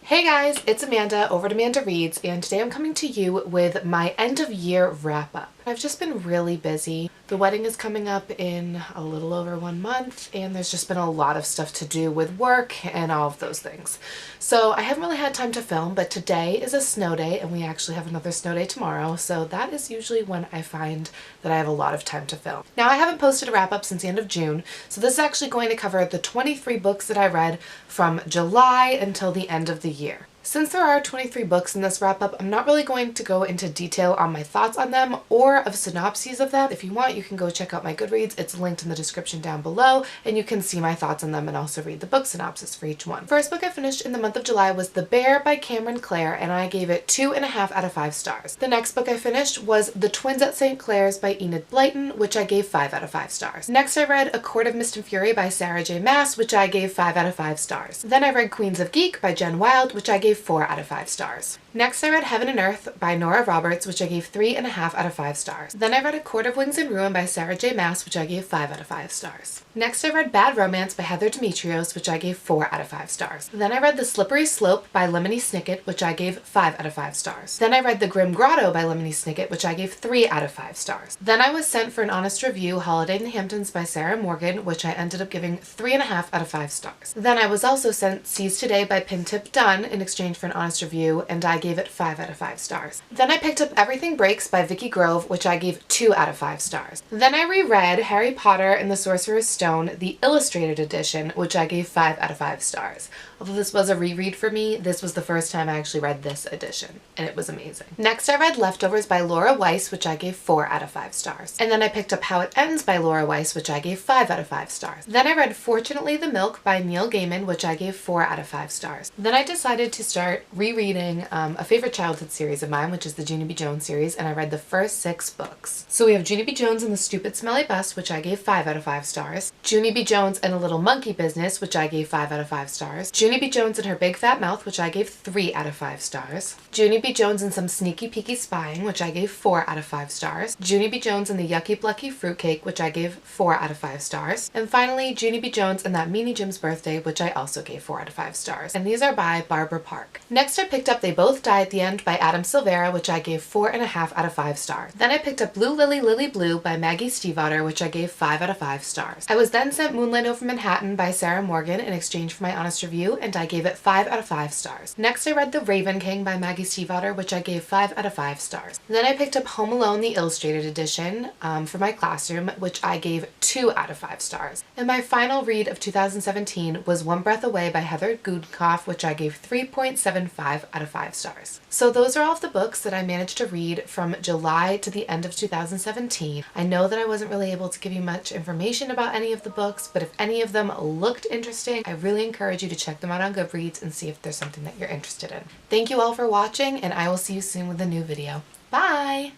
Hey guys, it's Amanda over at AmandaReads, and today I'm coming to you with my end of year wrap up. I've just been really busy. The wedding is coming up in a little over 1 month, and there's just been a lot of stuff to do with work and all of those things. So I haven't really had time to film, but today is a snow day, and we actually have another snow day tomorrow, so that is usually when I find that I have a lot of time to film. Now, I haven't posted a wrap up since the end of June, so this is actually going to cover the 23 books that I read from July until the end of the year. Since there are 23 books in this wrap-up, I'm not really going to go into detail on my thoughts on them or of synopses of them. If you want, you can go check out my Goodreads. It's linked in the description down below, and you can see my thoughts on them and also read the book synopsis for each one. First book I finished in the month of July was The Bear by Cameron Clare, and I gave it 2.5 out of 5 stars. The next book I finished was The Twins at St. Clair's by Enid Blyton, which I gave 5 out of 5 stars. Next I read A Court of Mist and Fury by Sarah J. Maas, which I gave 5 out of 5 stars. Then I read Queens of Geek by Jen Wilde, which I gave 4 out of 5 stars. Next I read Heaven and Earth by Nora Roberts, which I gave 3.5 out of 5 stars. Then I read A Court of Wings and Ruin by Sarah J. Maas, which I gave 5 out of 5 stars. Next I read Bad Romance by Heather Demetrios, which I gave 4 out of 5 stars. Then I read The Slippery Slope by Lemony Snicket, which I gave 5 out of 5 stars. Then I read The Grim Grotto by Lemony Snicket, which I gave 3 out of 5 stars. Then I was sent for an honest review Holiday in the Hamptons by Sarah Morgan, which I ended up giving 3.5 out of 5 stars. Then I was also sent Seize Today by Pintip Dunn in exchange for an honest review, and I gave it 5 out of 5 stars. Then I picked up Everything Breaks by Vicky Grove, which I gave 2 out of 5 stars. Then I reread Harry Potter and the Sorcerer's Stone, the illustrated edition, which I gave 5 out of 5 stars. Although this was a reread for me, this was the first time I actually read this edition, and it was amazing. Next I read Leftovers by Laura Weiss, which I gave 4 out of 5 stars. And then I picked up How It Ends by Laura Weiss, which I gave 5 out of 5 stars. Then I read Fortunately the Milk by Neil Gaiman, which I gave 4 out of 5 stars. Then I decided to start rereading a favorite childhood series of mine, which is the Junie B. Jones series, and I read the first 6 books. So we have Junie B. Jones and the Stupid Smelly Bus, which I gave 5 out of 5 stars. Junie B. Jones and a Little Monkey Business, which I gave 5 out of 5 stars. Junie B. Jones and Her Big Fat Mouth, which I gave 3 out of 5 stars. Junie B. Jones and Some Sneaky Peeky Spying, which I gave 4 out of 5 stars. Junie B. Jones and the Yucky Plucky Fruitcake, which I gave 4 out of 5 stars. And finally, Junie B. Jones and That Meanie Jim's Birthday, which I also gave 4 out of 5 stars. And these are by Barbara Park. Next I picked up They Both Die at the End by Adam Silvera, which I gave 4.5 out of 5 stars. Then I picked up Blue Lily Lily Blue by Maggie Stiefvater, which I gave 5 out of 5 stars. I was then sent Moonlight Over Manhattan by Sarah Morgan in exchange for my honest review, and I gave it 5 out of 5 stars. Next I read The Raven King by Maggie Stiefvater, which I gave 5 out of 5 stars. Then I picked up Home Alone, the illustrated edition for my classroom, which I gave 2 out of 5 stars. And my final read of 2017 was One Breath Away by Heather Gudenkauf, which I gave 3.75 out of 5 stars. So those are all of the books that I managed to read from July to the end of 2017. I know that I wasn't really able to give you much information about any of the books, but if any of them looked interesting, I really encourage you to check them out on Goodreads and see if there's something that you're interested in. Thank you all for watching, and I will see you soon with a new video. Bye!